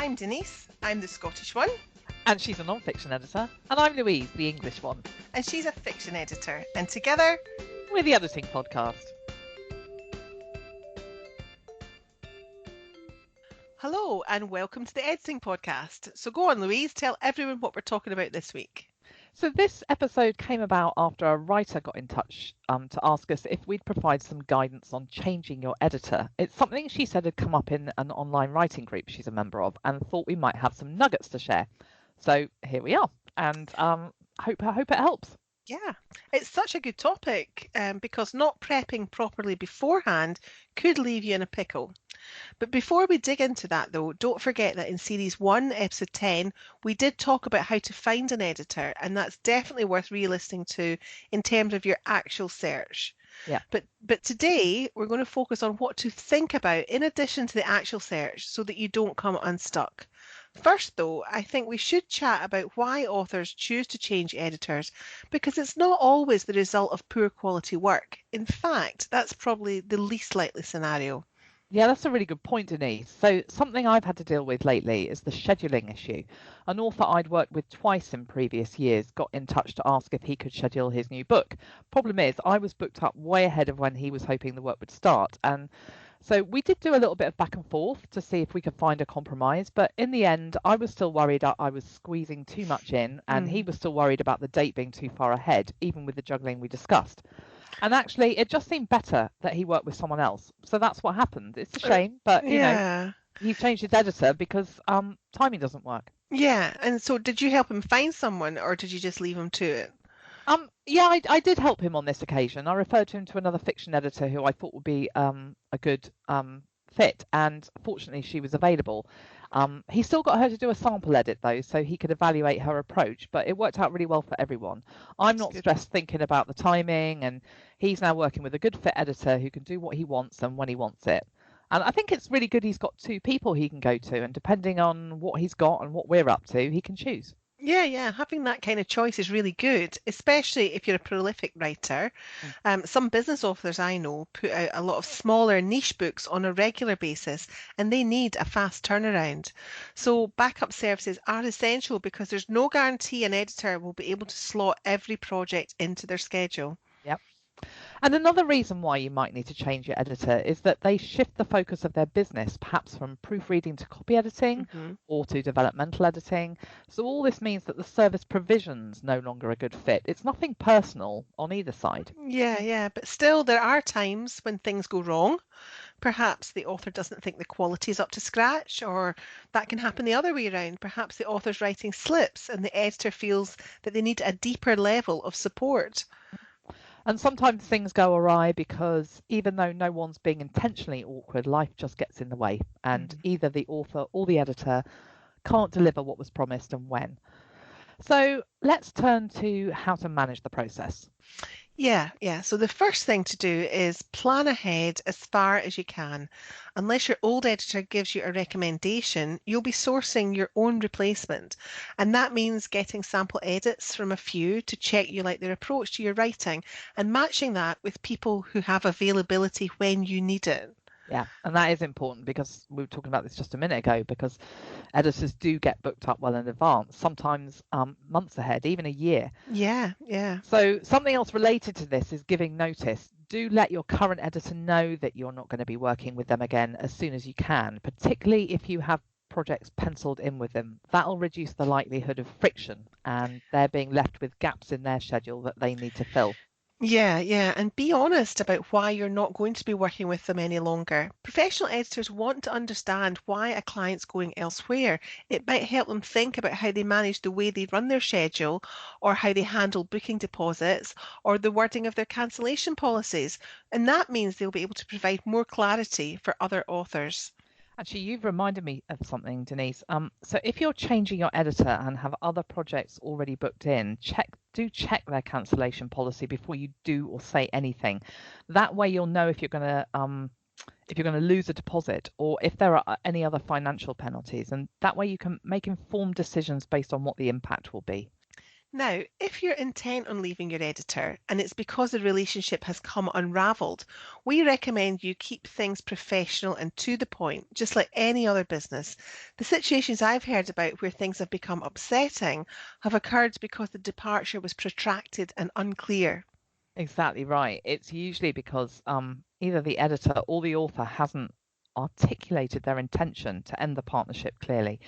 I'm Denise, I'm the Scottish one. And she's a non-fiction editor. And I'm Louise, the English one. And she's a fiction editor. And together, we're the Editing Podcast. Hello and welcome to the Editing Podcast. So go on, Louise, tell everyone what we're talking about this week. So this episode came about after a writer got in touch to ask us if we'd provide some guidance on changing your editor. It's something she said had come up in an online writing group she's a member of and thought we might have some nuggets to share. So here we are, and hope it helps. Yeah, it's such a good topic because not prepping properly beforehand could leave you in a pickle. But before we dig into that, though, don't forget that in Series 1, Episode 10, we did talk about how to find an editor, and that's definitely worth re-listening to in terms of your actual search. Yeah. But today, we're going to focus on what to think about in addition to the actual search so that you don't come unstuck. First, though, I think we should chat about why authors choose to change editors, because it's not always the result of poor quality work. In fact, that's probably the least likely scenario. Yeah, that's a really good point, Denise. So something I've had to deal with lately is the scheduling issue. An author I'd worked with twice in previous years got in touch to ask if he could schedule his new book. Problem is, I was booked up way ahead of when he was hoping the work would start. And so we did do a little bit of back and forth to see if we could find a compromise. But in the end, I was still worried I was squeezing too much in, and he was still worried about the date being too far ahead, even with the juggling we discussed. And actually, it just seemed better that he worked with someone else. So that's what happened. It's a shame, but, you know, he changed his editor because timing doesn't work. Yeah. And so did you help him find someone or did you just leave him to it? Yeah, I did help him on this occasion. I referred him to another fiction editor who I thought would be a good fit. And fortunately, she was available. He still got her to do a sample edit, though, so he could evaluate her approach. But it worked out really well for everyone. I'm not stressed thinking about the timing. And he's now working with a good fit editor who can do what he wants and when he wants it. And I think it's really good he's got two people he can go to. And depending on what he's got and what we're up to, he can choose. Yeah. Having that kind of choice is really good, especially if you're a prolific writer. Some business authors I know put out a lot of smaller niche books on a regular basis, and they need a fast turnaround. So backup services are essential because there's no guarantee an editor will be able to slot every project into their schedule. Yep. And another reason why you might need to change your editor is that they shift the focus of their business, perhaps from proofreading to copy editing or to developmental editing. So all this means that the service provision's no longer a good fit. It's nothing personal on either side. Yeah. But still, there are times when things go wrong. Perhaps the author doesn't think the quality is up to scratch, or that can happen the other way around. Perhaps the author's writing slips and the editor feels that they need a deeper level of support. And sometimes things go awry because even though no one's being intentionally awkward, life just gets in the way. And either the author or the editor can't deliver what was promised and when. So let's turn to how to manage the process. Yeah. So the first thing to do is plan ahead as far as you can. Unless your old editor gives you a recommendation, you'll be sourcing your own replacement. And that means getting sample edits from a few to check you like their approach to your writing and matching that with people who have availability when you need it. Yeah, and that is important because we were talking about this just a minute ago, because editors do get booked up well in advance, sometimes months ahead, even a year. Yeah. So something else related to this is giving notice. Do let your current editor know that you're not going to be working with them again as soon as you can, particularly if you have projects penciled in with them. That'll reduce the likelihood of friction and they're being left with gaps in their schedule that they need to fill. Yeah, and be honest about why you're not going to be working with them any longer. Professional editors want to understand why a client's going elsewhere. It might help them think about how they manage the way they run their schedule, or how they handle booking deposits, or the wording of their cancellation policies. And that means they'll be able to provide more clarity for other authors. Actually, you've reminded me of something, Denise. So if you're changing your editor and have other projects already booked in, check their cancellation policy before you do or say anything. That way you'll know if you're going to lose a deposit or if there are any other financial penalties. And that way you can make informed decisions based on what the impact will be. Now, if you're intent on leaving your editor and it's because the relationship has come unravelled, we recommend you keep things professional and to the point, just like any other business. The situations I've heard about where things have become upsetting have occurred because the departure was protracted and unclear. Exactly right. It's usually because either the editor or the author hasn't articulated their intention to end the partnership clearly,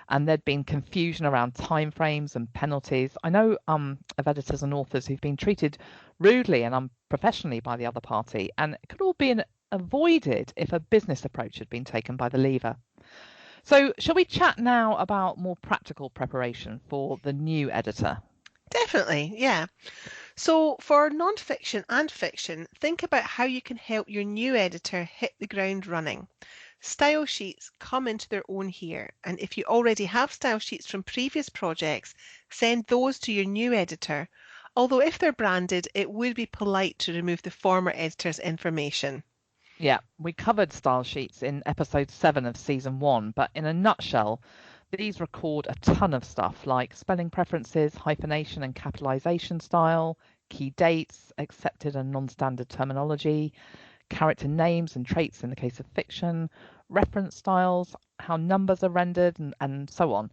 and there'd been confusion around timeframes and penalties. I know of editors and authors who've been treated rudely and unprofessionally by the other party, and it could all be avoided if a business approach had been taken by the leaver. So, shall we chat now about more practical preparation for the new editor? Definitely, yeah. So, for non-fiction and fiction, think about how you can help your new editor hit the ground running. Style sheets come into their own here, and if you already have style sheets from previous projects, send those to your new editor. Although if they're branded, it would be polite to remove the former editor's information. Yeah, we covered style sheets in episode 7 of season 1, but in a nutshell, these record a ton of stuff like spelling preferences, hyphenation and capitalization style, key dates, accepted and non-standard terminology, character names and traits in the case of fiction, reference styles, how numbers are rendered, and so on.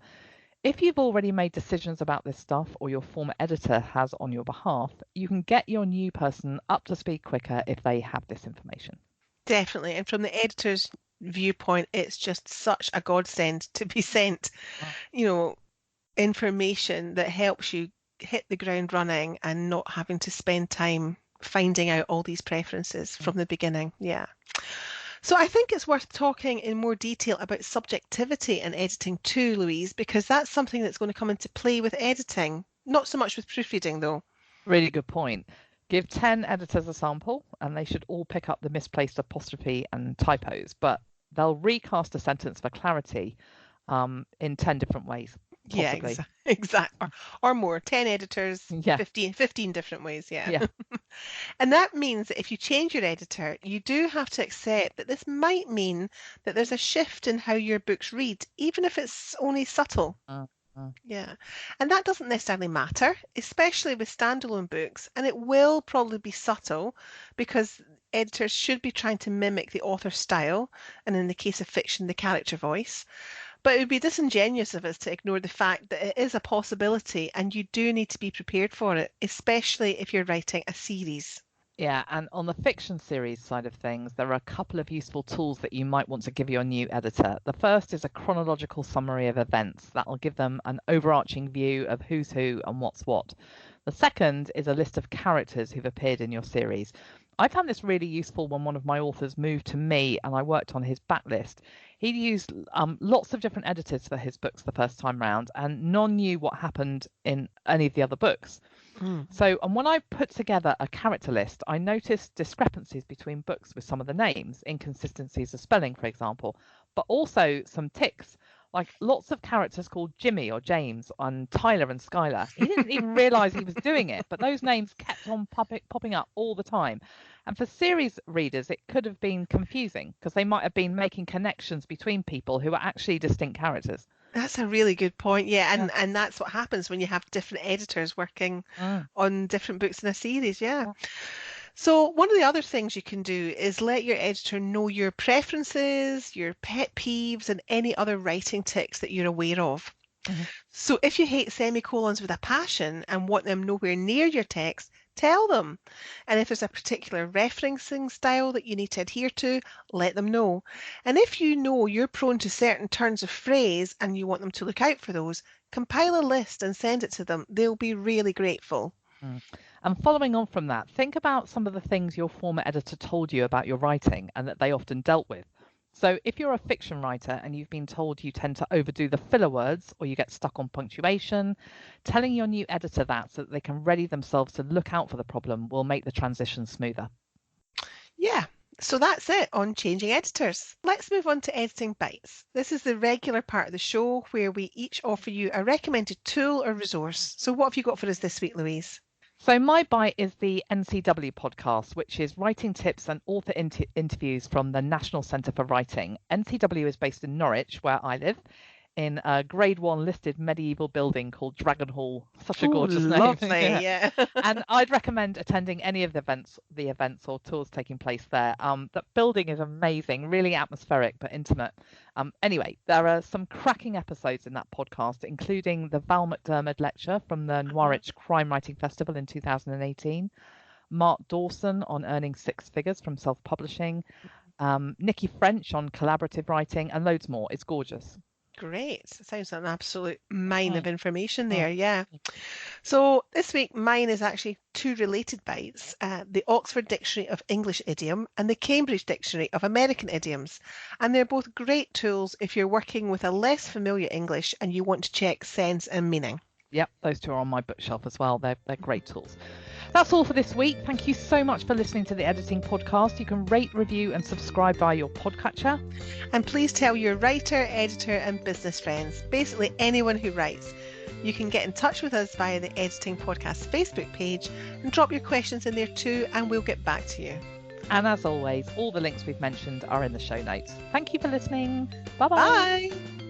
If you've already made decisions about this stuff or your former editor has on your behalf, you can get your new person up to speed quicker if they have this information. Definitely. And from the editor's viewpoint, it's just such a godsend to be sent, Mm. you know, information that helps you hit the ground running and not having to spend time finding out all these preferences from the beginning. Yeah. So I think it's worth talking in more detail about subjectivity in editing too, Louise, because that's something that's going to come into play with editing, not so much with proofreading though. Really good point. Give 10 editors a sample and they should all pick up the misplaced apostrophe and typos, but they'll recast a sentence for clarity in 10 different ways, Yeah, possibly. exactly. Or more, 10 editors, Yeah, 15 different ways, yeah. yeah. And that means that if you change your editor, you do have to accept that this might mean that there's a shift in how your books read, even if it's only subtle. Mm, mm. Yeah. And that doesn't necessarily matter, especially with standalone books, and it will probably be subtle because editors should be trying to mimic the author's style, and in the case of fiction, the character voice. But it would be disingenuous of us to ignore the fact that it is a possibility and you do need to be prepared for it, especially if you're writing a series. Yeah, and on the fiction series side of things, there are a couple of useful tools that you might want to give your new editor. The first is a chronological summary of events that will give them an overarching view of who's who and what's what. The second is a list of characters who've appeared in your series. I found this really useful when one of my authors moved to me and I worked on his backlist. He'd used lots of different editors for his books the first time round, and none knew what happened in any of the other books. Mm. So, and when I put together a character list, I noticed discrepancies between books with some of the names, inconsistencies of spelling, for example, but also some ticks, like lots of characters called Jimmy or James and Tyler and Skylar. He didn't even realize he was doing it, but those names kept on popping up all the time. And for series readers, it could have been confusing because they might have been making connections between people who are actually distinct characters. That's a really good point. Yeah, Yeah. and that's what happens when you have different editors working Mm. on different books in a series. Yeah. Yeah. So one of the other things you can do is let your editor know your preferences, your pet peeves, and any other writing tics that you're aware of. Mhm. So if you hate semicolons with a passion and want them nowhere near your text, tell them. And if there's a particular referencing style that you need to adhere to, let them know. And if you know you're prone to certain turns of phrase and you want them to look out for those, compile a list and send it to them. They'll be really grateful. Mm. And following on from that, think about some of the things your former editor told you about your writing and that they often dealt with. So if you're a fiction writer and you've been told you tend to overdo the filler words or you get stuck on punctuation, telling your new editor that so that they can ready themselves to look out for the problem will make the transition smoother. Yeah, so that's it on changing editors. Let's move on to editing bites. This is the regular part of the show where we each offer you a recommended tool or resource. So what have you got for us this week, Louise? So my bite is the NCW podcast, which is writing tips and author interviews from the National Centre for Writing. NCW is based in Norwich, where I live. in a grade 1 listed medieval building called Dragon Hall. Such a Ooh, gorgeous name. lovely. Yeah. And I'd recommend attending any of the events or tours taking place there. That building is amazing, really atmospheric but intimate. Anyway, there are some cracking episodes in that podcast, including the Val McDermid lecture from the Norwich Crime Writing Festival in 2018, Mark Dawson on earning six figures from self-publishing, Nikki French on collaborative writing, and loads more. It's gorgeous. Great. Sounds like an absolute mine of Mm, information mm. there. Yeah. So this week, mine is actually two related bites, the Oxford Dictionary of English Idiom and the Cambridge Dictionary of American Idioms. And they're both great tools if you're working with a less familiar English and you want to check sense and meaning. Yep, those two are on my bookshelf as well. They're great tools. That's all for this week. Thank you so much for listening to the Editing Podcast. You can rate, review, and subscribe via your podcatcher. And please tell your writer, editor, and business friends, basically anyone who writes. You can get in touch with us via the Editing Podcast Facebook page and drop your questions in there too, and we'll get back to you. And as always, all the links we've mentioned are in the show notes. Thank you for listening. Bye-bye. Bye.